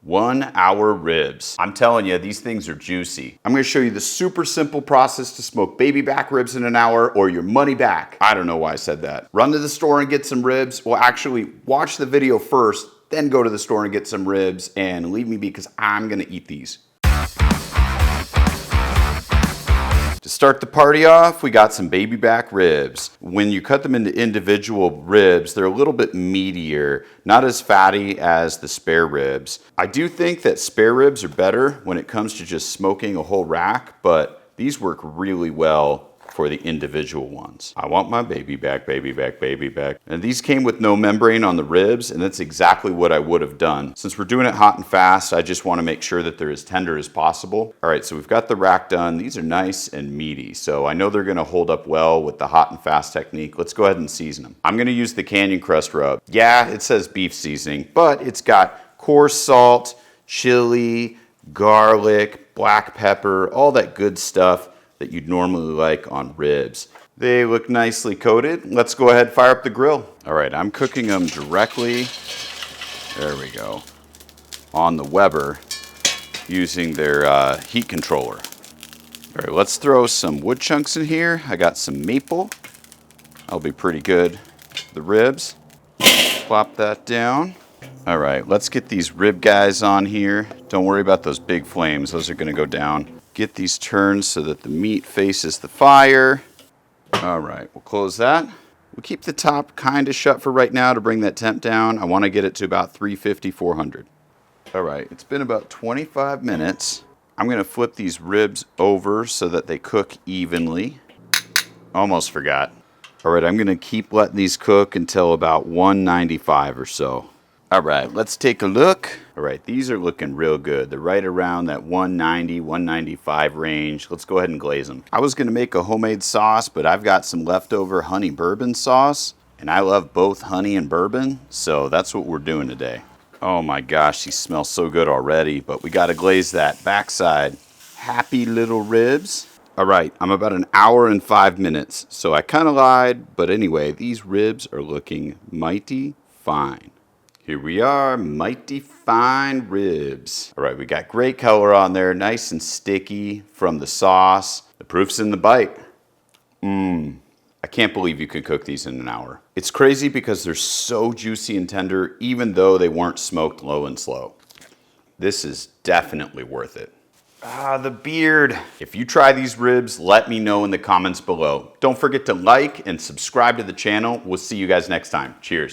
1 hour ribs. I'm telling you, these things are juicy. I'm gonna show you the super simple process to smoke baby back ribs in an hour or your money back. I don't know why I said that. Run to the store and get some ribs. Well, actually, watch the video first, then go to the store and get some ribs and leave me be because I'm gonna eat these. To start the party off, we got some baby back ribs. When you cut them into individual ribs, they're a little bit meatier, not as fatty as the spare ribs. I do think that spare ribs are better when it comes to just smoking a whole rack, but these work really well for the individual ones. I want my baby back, baby back, baby back. And these came with no membrane on the ribs, and that's exactly what I would have done. Since we're doing it hot and fast, I just want to make sure that they're as tender as possible. All right, so we've got the rack done. These are nice and meaty, so I know they're gonna hold up well with the hot and fast technique. Let's go ahead and season them. I'm gonna use the Canyon Crust rub. Yeah, it says beef seasoning, but it's got coarse salt, chili, garlic, black pepper, all that good stuff that you'd normally like on ribs. They look nicely coated. Let's go ahead and fire up the grill. All right, I'm cooking them directly, there we go, on the Weber using their heat controller. All right, let's throw some wood chunks in here. I got some maple. That'll be pretty good. The ribs, plop that down. All right, let's get these rib guys on here. Don't worry about those big flames. Those are gonna go down. Get these turned so that the meat faces the fire. All right, we'll close that. We'll keep the top kind of shut for right now to bring that temp down. I want to get it to about 350, 400. All right, it's been about 25 minutes. I'm going to flip these ribs over so that they cook evenly. Almost forgot. All right, I'm going to keep letting these cook until about 195 or so. All right, let's take a look. All right, these are looking real good. They're right around that 190, 195 range. Let's go ahead and glaze them. I was gonna make a homemade sauce, but I've got some leftover honey bourbon sauce, and I love both honey and bourbon, so that's what we're doing today. Oh my gosh, these smell so good already, but we gotta glaze that backside. Happy little ribs. All right, I'm about an hour and 5 minutes, so I kind of lied, but anyway, these ribs are looking mighty fine. Here we are, mighty fine ribs. All right, we got great color on there, nice and sticky from the sauce. The proof's in the bite. I can't believe you can cook these in an hour. It's crazy because they're so juicy and tender, even though they weren't smoked low and slow. This is definitely worth it. Ah, the beard. If you try these ribs, let me know in the comments below. Don't forget to like and subscribe to the channel. We'll see you guys next time. Cheers.